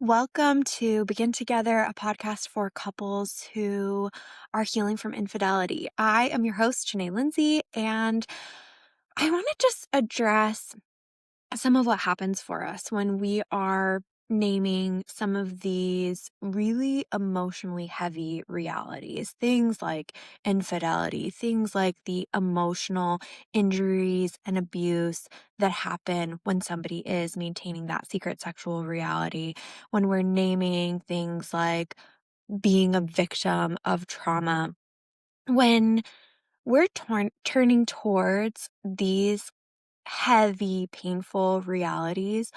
Welcome to Begin Together, a podcast for couples who are healing from infidelity. I am your host, Janae Lindsay, and I want to just address some of what happens for us when we are naming some of these really emotionally heavy realities. Things like infidelity, things like the emotional injuries and abuse that happen when somebody is maintaining that secret sexual reality, when we're naming things like being a victim of trauma, when we're turning towards these heavy, painful realities,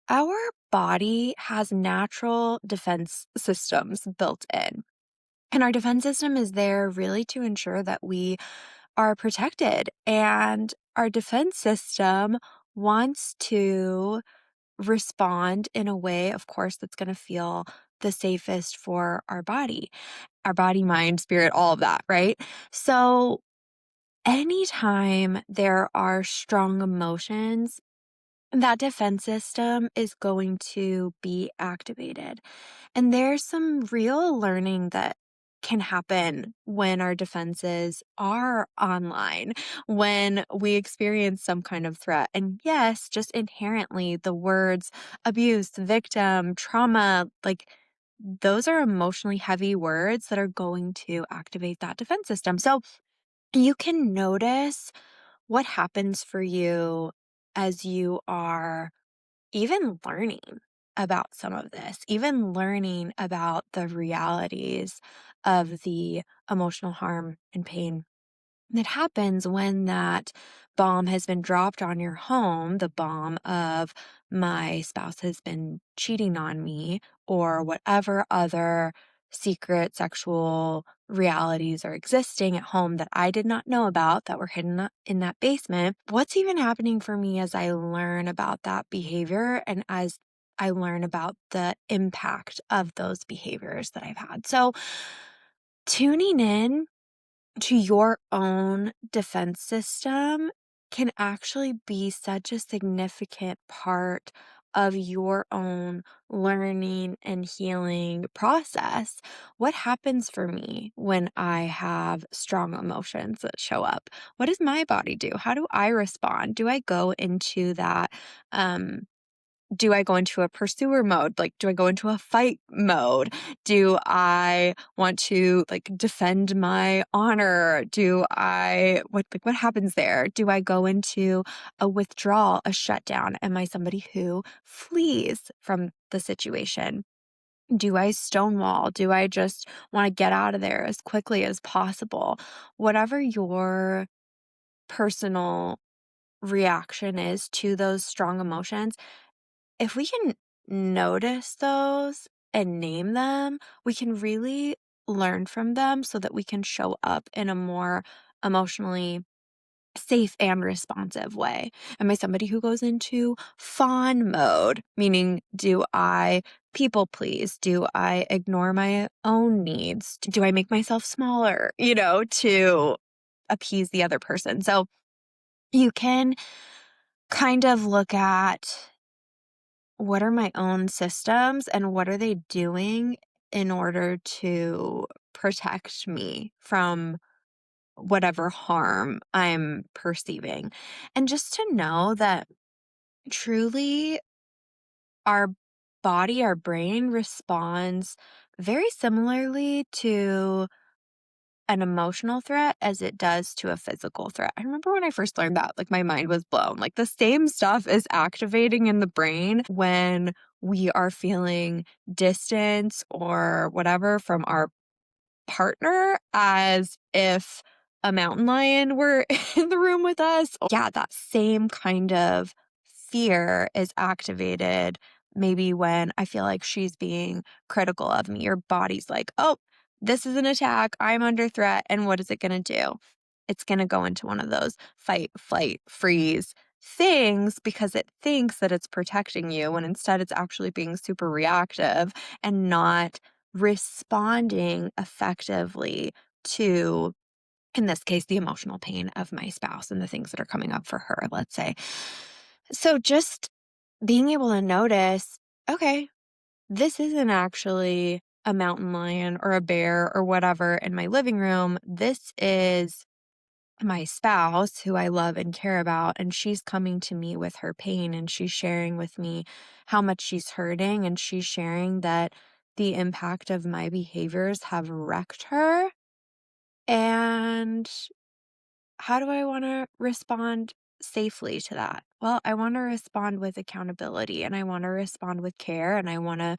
our body has natural defense systems built in. And our defense system is there really to ensure that we are protected. And our defense system wants to respond in a way, of course, that's going to feel the safest for our body, mind, spirit, all of that, right? So, anytime there are strong emotions, that defense system is going to be activated. And there's some real learning that can happen when our defenses are online, when we experience some kind of threat. And yes, just inherently, the words abuse, victim, trauma, like those are emotionally heavy words that are going to activate that defense system. So you can notice what happens for you as you are even learning about some of this, even learning about the realities of the emotional harm and pain that happens when that bomb has been dropped on your home, the bomb of my spouse has been cheating on me, or whatever other secret sexual realities are existing at home that I did not know about that were hidden in that basement. What's even happening for me as I learn about that behavior and as I learn about the impact of those behaviors that I've had? So, tuning in to your own defense system can actually be such a significant part of your own learning and healing process. What happens for me when I have strong emotions that show up? What does my body do? How do I respond? Do I go into that um do I go into a pursuer mode? Like, do I go into a fight mode? Do I want to like defend my honor? What happens there? Do I go into a withdrawal, a shutdown? Am I somebody who flees from the situation? Do I stonewall? Do I just want to get out of there as quickly as possible? Whatever your personal reaction is to those strong emotions, if we can notice those and name them, we can really learn from them so that we can show up in a more emotionally safe and responsive way. Am I somebody who goes into fawn mode? Meaning, do I people please? Do I ignore my own needs? Do I make myself smaller, to appease the other person? So you can kind of look at what are my own systems and what are they doing in order to protect me from whatever harm I'm perceiving. And just to know that truly our body, our brain responds very similarly to an emotional threat as it does to a physical threat. I remember when I first learned that, like my mind was blown. Like the same stuff is activating in the brain when we are feeling distance or whatever from our partner as if a mountain lion were in the room with us. Yeah, that same kind of fear is activated maybe when I feel like she's being critical of me. Your body's like, oh, this is an attack. I'm under threat. And what is it going to do? It's going to go into one of those fight, flight, freeze things because it thinks that it's protecting you when instead it's actually being super reactive and not responding effectively to, in this case, the emotional pain of my spouse and the things that are coming up for her, let's say. So just being able to notice, okay, this isn't actually a mountain lion or a bear or whatever in my living room. This is my spouse who I love and care about, and she's coming to me with her pain, and she's sharing with me how much she's hurting, and she's sharing that the impact of my behaviors have wrecked her. And how do I want to respond safely to that? Well, I want to respond with accountability, and I want to respond with care, and I want to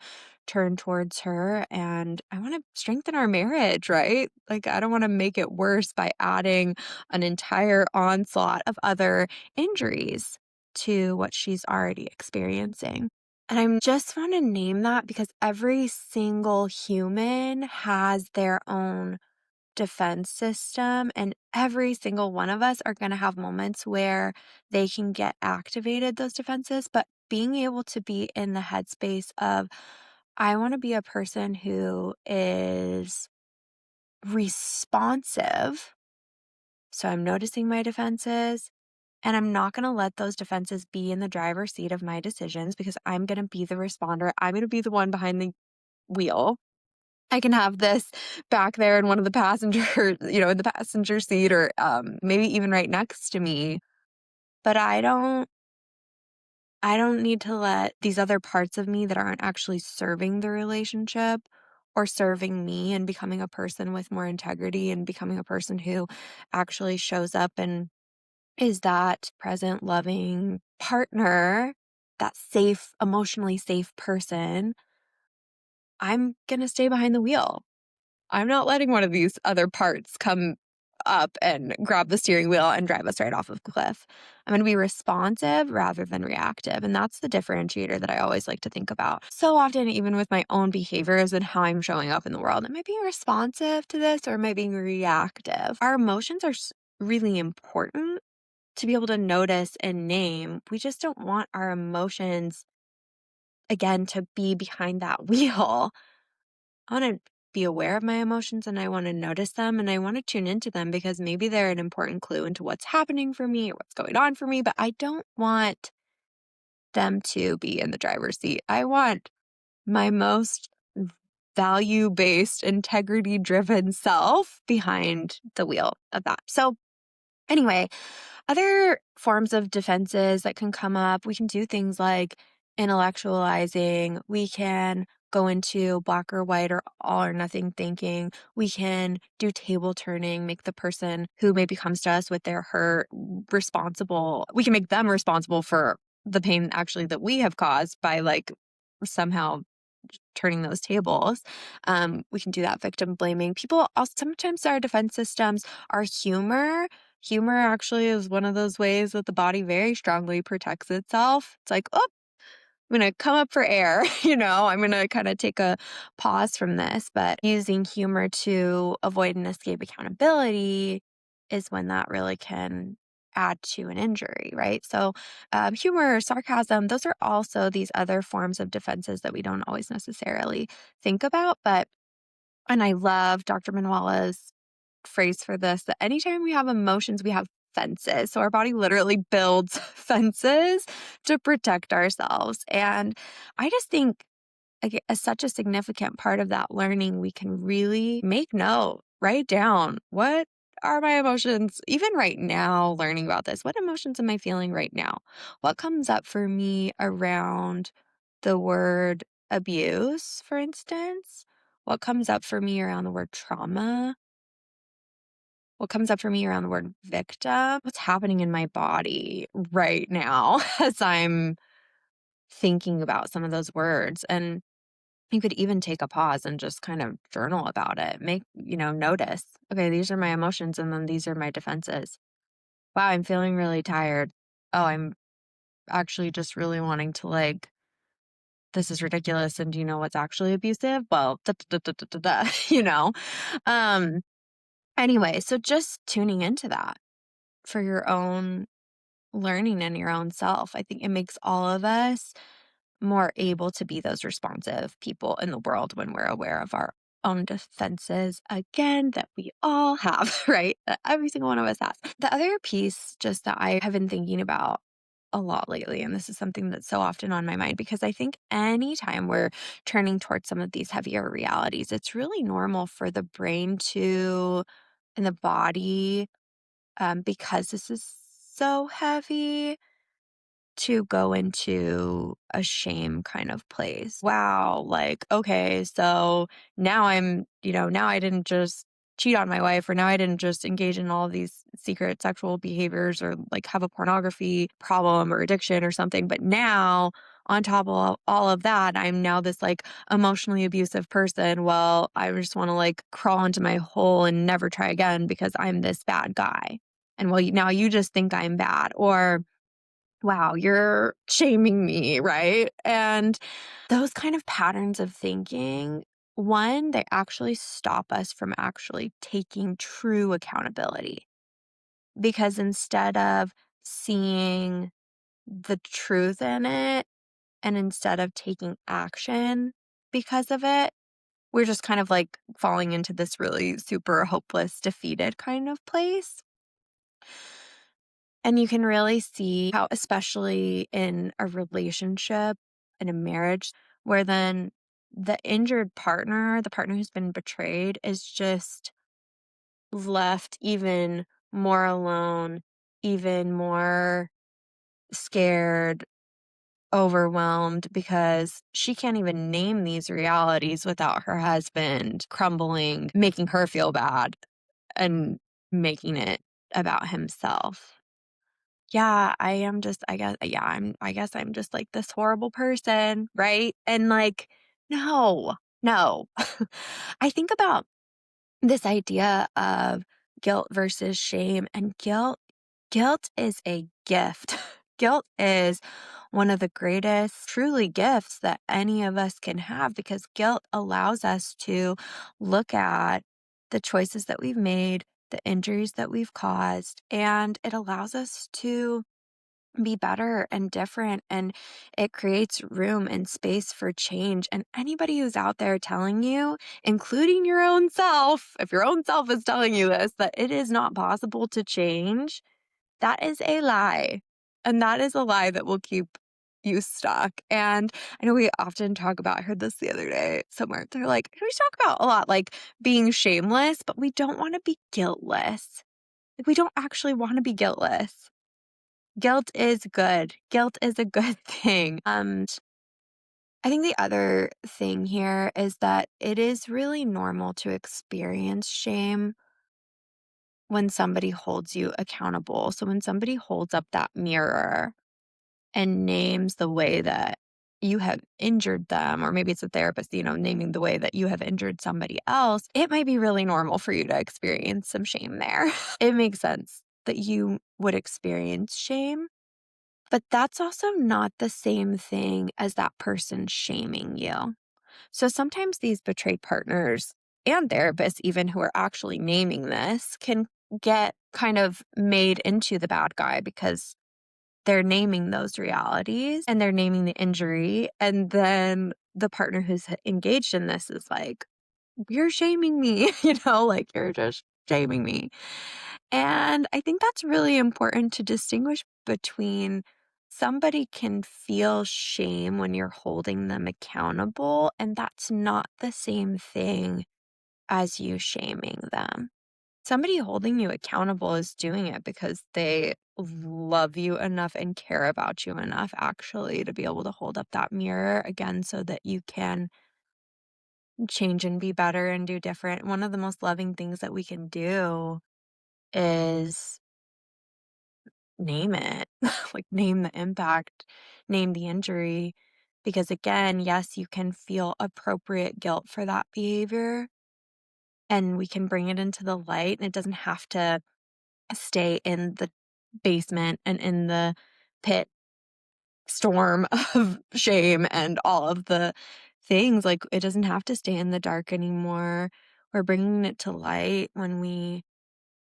turn towards her, and I want to strengthen our marriage, right? Like, I don't want to make it worse by adding an entire onslaught of other injuries to what she's already experiencing. And I just want to name that because every single human has their own defense system, and every single one of us are going to have moments where they can get activated, those defenses. But being able to be in the headspace of, I want to be a person who is responsive. So I'm noticing my defenses, and I'm not going to let those defenses be in the driver's seat of my decisions because I'm going to be the responder. I'm going to be the one behind the wheel. I can have this back there in one of the passenger in the passenger seat, or, maybe even right next to me, but I don't need to let these other parts of me that aren't actually serving the relationship or serving me and becoming a person with more integrity and becoming a person who actually shows up and is that present, loving partner, that safe, emotionally safe person. I'm gonna stay behind the wheel. I'm not letting one of these other parts come up and grab the steering wheel and drive us right off of a cliff. I'm going to be responsive rather than reactive. And that's the differentiator that I always like to think about. So often, even with my own behaviors and how I'm showing up in the world, am I being responsive to this or am I being reactive? Our emotions are really important to be able to notice and name. We just don't want our emotions, again, to be behind that wheel. I want to be aware of my emotions and I want to notice them and I want to tune into them because maybe they're an important clue into what's happening for me or what's going on for me, but I don't want them to be in the driver's seat. I want my most value based, integrity driven self behind the wheel of that. So, anyway, other forms of defenses that can come up, we can do things like intellectualizing. We can go into black or white or all or nothing thinking. We can do table turning, make the person who maybe comes to us with their hurt responsible. We can make them responsible for the pain actually that we have caused by like somehow turning those tables. We can do that victim blaming. People also sometimes our defense systems are humor. Humor actually is one of those ways that the body very strongly protects itself. It's like, oh, I'm going to come up for air. I'm going to kind of take a pause from this. But using humor to avoid and escape accountability is when that really can add to an injury, right? So, humor, sarcasm, those are also these other forms of defenses that we don't always necessarily think about. And I love Dr. Manuela's phrase for this, that anytime we have emotions, we have fences. So our body literally builds fences to protect ourselves. And I just think as such a significant part of that learning, we can really make note, write down what are my emotions, even right now, learning about this. What emotions am I feeling right now? What comes up for me around the word abuse, for instance? What comes up for me around the word trauma? What comes up for me around the word victim? What's happening in my body right now as I'm thinking about some of those words? And you could even take a pause and just kind of journal about it. Notice, okay, these are my emotions and then these are my defenses. Wow, I'm feeling really tired. Oh, I'm actually just really wanting to this is ridiculous. And do you know what's actually abusive? Well, da, da, da, da, da, da, Um, anyway, so just tuning into that for your own learning and your own self. I think it makes all of us more able to be those responsive people in the world when we're aware of our own defenses, again, that we all have, right? That every single one of us has. The other piece just that I have been thinking about a lot lately, and this is something that's so often on my mind because I think anytime we're turning towards some of these heavier realities, it's really normal for the brain to and the body, because this is so heavy, to go into a shame kind of place. Wow, like, okay, so now I didn't just cheat on my wife, or now I didn't just engage in all of these secret sexual behaviors, or like have a pornography problem or addiction or something, but now on top of all of that, I'm now this like emotionally abusive person. Well, I just want to like crawl into my hole and never try again because I'm this bad guy. And well, now you just think I'm bad, or wow, you're shaming me, right? And those kind of patterns of thinking, one, they actually stop us from actually taking true accountability. Because instead of seeing the truth in it, and instead of taking action because of it, we're just kind of like falling into this really super hopeless, defeated kind of place. And you can really see how, especially in a relationship, in a marriage, where then the injured partner, the partner who's been betrayed, is just left even more alone, even more scared, overwhelmed, because she can't even name these realities without her husband crumbling, making her feel bad, and making it about himself. Yeah, I am just I guess yeah, I guess I'm just, like, this horrible person, right? And, like, no, no. I think about this idea of guilt versus shame, and guilt is a gift. Guilt is one of the greatest, truly, gifts that any of us can have, because guilt allows us to look at the choices that we've made, the injuries that we've caused, and it allows us to be better and different, and it creates room and space for change. And anybody who's out there telling you, including your own self, if your own self is telling you this, that it is not possible to change, that is a lie. And that is a lie that will keep you stuck. And I know we often talk about, I heard this the other day somewhere. They're like, we talk about a lot like being shameless, but we don't want to be guiltless. Like, we don't actually want to be guiltless. Guilt is good. Guilt is a good thing. I think the other thing here is that it is really normal to experience shame when somebody holds you accountable. So when somebody holds up that mirror and names the way that you have injured them, or maybe it's a therapist, naming the way that you have injured somebody else, it might be really normal for you to experience some shame there. It makes sense that you would experience shame. But that's also not the same thing as that person shaming you. So sometimes these betrayed partners and therapists, even who are actually naming this, can get kind of made into the bad guy because they're naming those realities and they're naming the injury. And then the partner who's engaged in this is like, you're shaming me, like you're just shaming me. And I think that's really important to distinguish between somebody can feel shame when you're holding them accountable, and that's not the same thing as you shaming them. Somebody holding you accountable is doing it because they love you enough and care about you enough, actually, to be able to hold up that mirror again so that you can change and be better and do different. One of the most loving things that we can do is name it, like name the impact, name the injury. Because again, yes, you can feel appropriate guilt for that behavior, and we can bring it into the light, and it doesn't have to stay in the basement and in the pit storm of shame and all of the things. Like, it doesn't have to stay in the dark anymore. We're bringing it to light when we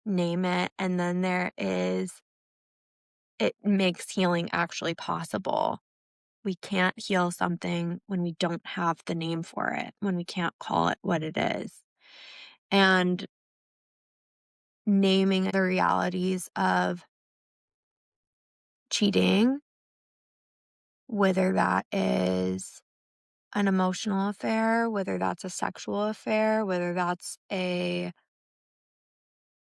name it. And then it makes healing actually possible. We can't heal something when we don't have the name for it, when we can't call it what it is. And naming the realities of cheating whether that is an emotional affair, whether that's a sexual affair, whether that's a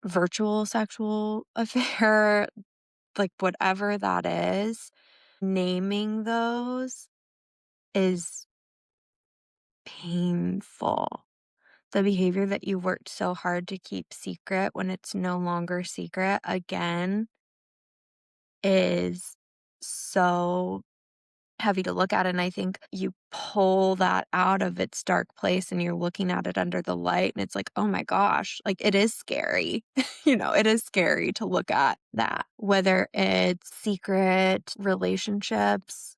virtual sexual affair, like whatever that is, naming those is painful. The behavior that you worked so hard to keep secret when it's no longer secret, again, is so heavy to look at, and I think you pull that out of its dark place and you're looking at it under the light, and it's like, "Oh my gosh," like, it is scary. It is scary to look at that, whether it's secret relationships,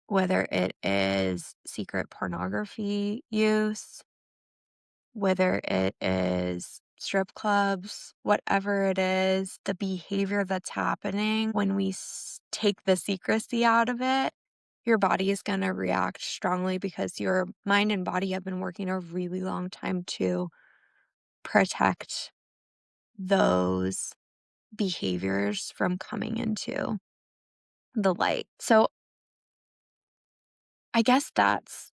whether it is secret pornography use, whether it is strip clubs, whatever it is, the behavior that's happening when we take the secrecy out of it, your body is going to react strongly because your mind and body have been working a really long time to protect those behaviors from coming into the light. So I guess that's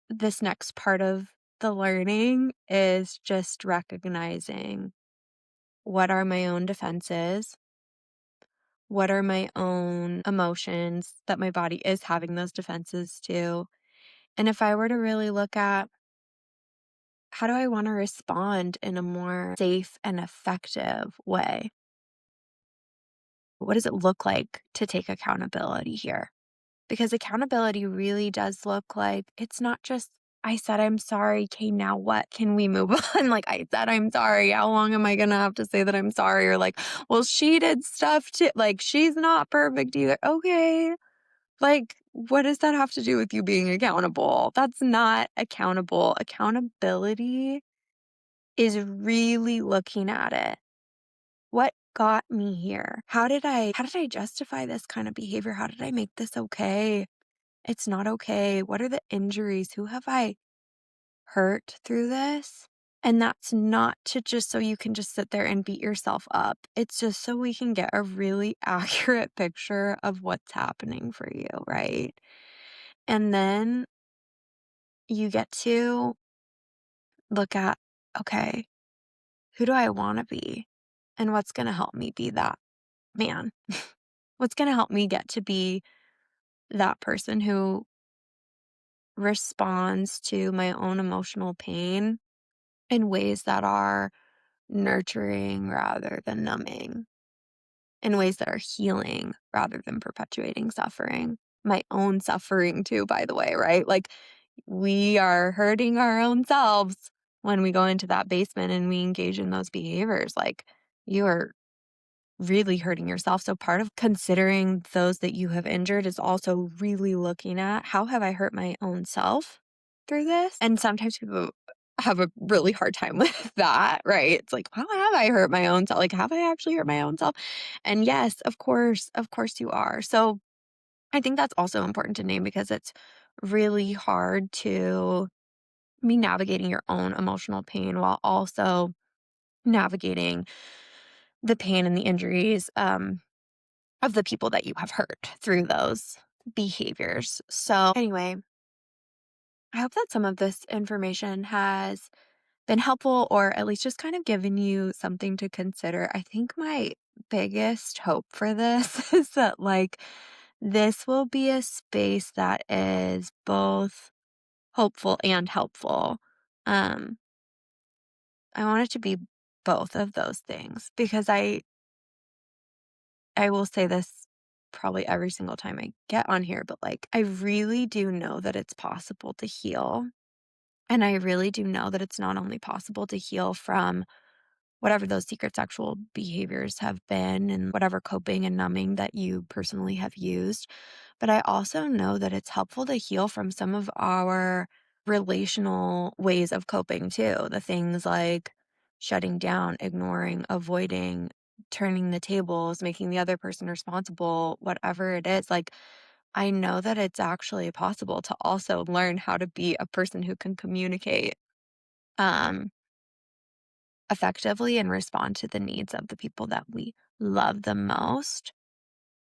this next part of the learning is just recognizing what are my own defenses? What are my own emotions that my body is having those defenses to? And if I were to really look at how do I want to respond in a more safe and effective way? What does it look like to take accountability here? Because accountability really does look like it's not just, I said I'm sorry. Okay, now what? Can we move on? Like, I said I'm sorry. How long am I going to have to say that I'm sorry? Or like, well, she did stuff too. Like, she's not perfect either. Okay. Like, what does that have to do with you being accountable? That's not accountable. Accountability is really looking at it. What got me here? How did I justify this kind of behavior? How did I make this okay? It's not okay. What are the injuries? Who have I hurt through this? And that's not to just so you can just sit there and beat yourself up. It's just so we can get a really accurate picture of what's happening for you, right? And then you get to look at, okay, who do I want to be? And what's going to help me be that man? What's going to help me get to be that person who responds to my own emotional pain in ways that are nurturing rather than numbing, in ways that are healing rather than perpetuating suffering. My own suffering, too, by the way, right? Like, we are hurting our own selves when we go into that basement and we engage in those behaviors. Like, you are really hurting yourself. So, part of considering those that you have injured is also really looking at how have I hurt my own self through this? And sometimes people have a really hard time with that, right? It's like, how have I hurt my own self? Like, have I actually hurt my own self? And yes, of course you are. So I think that's also important to name because it's really hard to be navigating your own emotional pain while also navigating the pain and the injuries of the people that you have hurt through those behaviors. So, anyway, I hope that some of this information has been helpful or at least just kind of given you something to consider. I think my biggest hope for this is that, like, this will be a space that is both hopeful and helpful. Um, I want it to be both of those things because I will say this probably every single time I get on here, but like, I really do know that it's possible to heal. And I really do know that it's not only possible to heal from whatever those secret sexual behaviors have been and whatever coping and numbing that you personally have used. But I also know that it's helpful to heal from some of our relational ways of coping too. The things like shutting down, ignoring, avoiding, turning the tables, making the other person responsible, whatever it is. Like, I know that it's actually possible to also learn how to be a person who can communicate um, effectively and respond to the needs of the people that we love the most.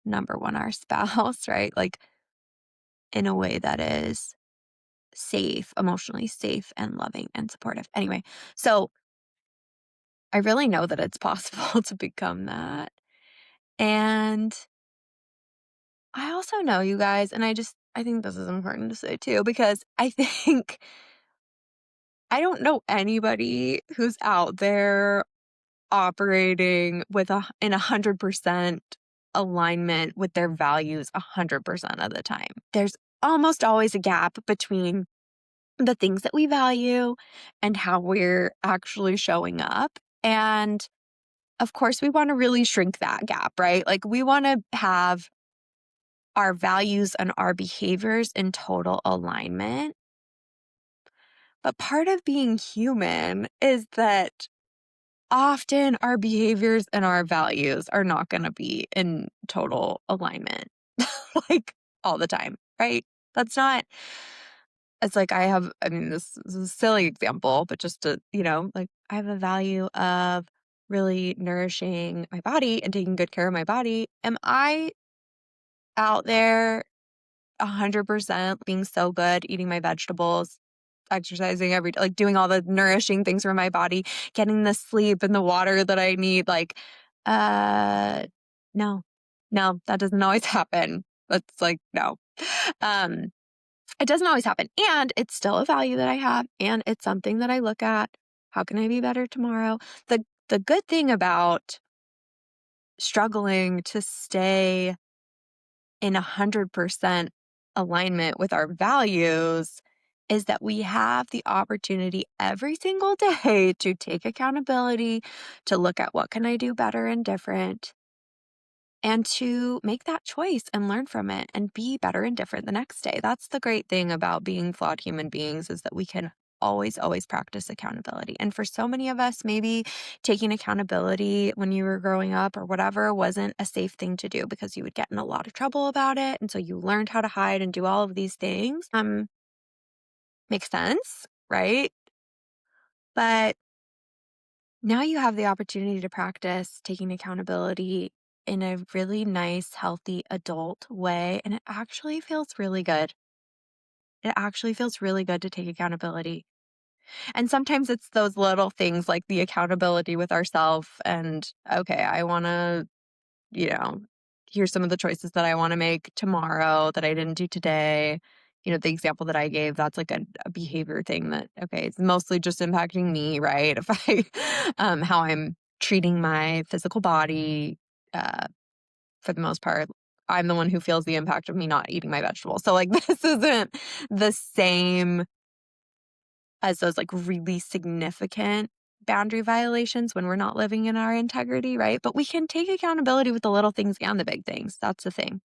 Number one, our spouse, right? Like, in a way that is safe, emotionally safe and loving and supportive. Anyway, so I really know that it's possible to become that. And I also know, you guys, and I think this is important to say too, because I think I don't know anybody who's out there operating with in 100% alignment with their values 100% of the time. There's almost always a gap between the things that we value and how we're actually showing up. And of course, we want to really shrink that gap, right? Like we want to have our values and our behaviors in total alignment. But part of being human is that often our behaviors and our values are not going to be in total alignment, like all the time, right? That's not, it's like I mean, this is a silly example, but just to, like I have a value of really nourishing my body and taking good care of my body. Am I out there 100% being so good, eating my vegetables, exercising every day, like doing all the nourishing things for my body, getting the sleep and the water that I need? Like, uh, no, no, that doesn't always happen. That's like, no. Um, it doesn't always happen. And it's still a value that I have. And it's something that I look at. How can I be better tomorrow? The good thing about struggling to stay in 100% alignment with our values is that we have the opportunity every single day to take accountability, to look at what can I do better and different, and to make that choice and learn from it and be better and different the next day. That's the great thing about being flawed human beings, is that we can always, always practice accountability. And for so many of us, maybe taking accountability when you were growing up or whatever wasn't a safe thing to do because you would get in a lot of trouble about it. And so you learned how to hide and do all of these things. Makes sense, right? But now you have the opportunity to practice taking accountability in a really nice, healthy adult way. And it actually feels really good. It actually feels really good to take accountability. And sometimes it's those little things like the accountability with ourselves. And okay, I want to, you know, here's some of the choices that I want to make tomorrow that I didn't do today. The example that I gave, that's like a behavior thing that, okay, it's mostly just impacting me, right? If how I'm treating my physical body, uh, for the most part, I'm the one who feels the impact of me not eating my vegetables. So like, this isn't the same as those like really significant boundary violations when we're not living in our integrity, right? But we can take accountability with the little things and the big things. That's the thing.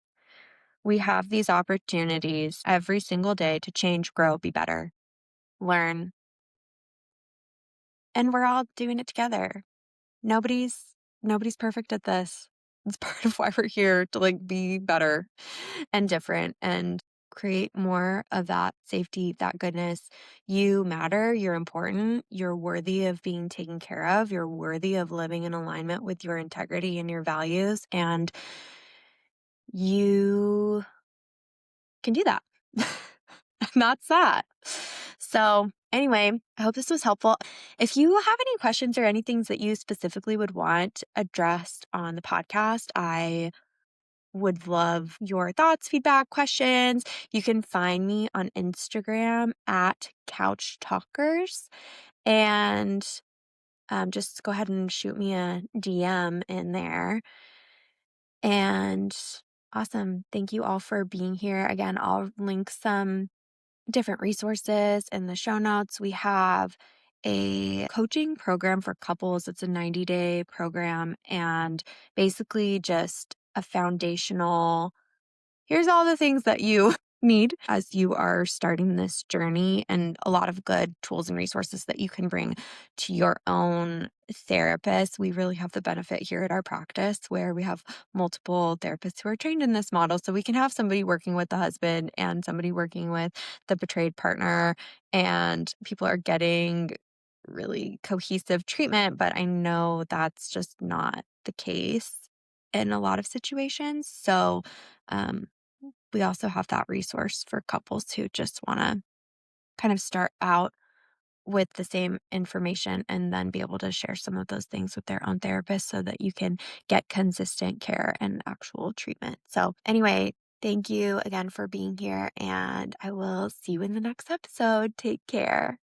We have these opportunities every single day to change, grow, be better, learn, and we're all doing it together. Nobody's perfect at this. It's part of why we're here, to like be better and different and create more of that safety, that goodness. You matter, you're important, you're worthy of being taken care of, you're worthy of living in alignment with your integrity and your values, and you can do that. And that's that. So, anyway, I hope this was helpful. If you have any questions or anything that you specifically would want addressed on the podcast, I would love your thoughts, feedback, questions. You can find me on Instagram at Couch Talkers, and just go ahead and shoot me a DM in there. And awesome. Thank you all for being here. Again, I'll link some different resources in the show notes. We have a coaching program for couples. It's a 90-day program, and basically just a foundational, here's all the things that you need as you are starting this journey, and a lot of good tools and resources that you can bring to your own therapist. We really have the benefit here at our practice where we have multiple therapists who are trained in this model. So we can have somebody working with the husband and somebody working with the betrayed partner, and people are getting really cohesive treatment. But I know that's just not the case in a lot of situations. So, um, we also have that resource for couples who just want to kind of start out with the same information and then be able to share some of those things with their own therapist so that you can get consistent care and actual treatment. So, anyway, thank you again for being here, and I will see you in the next episode. Take care.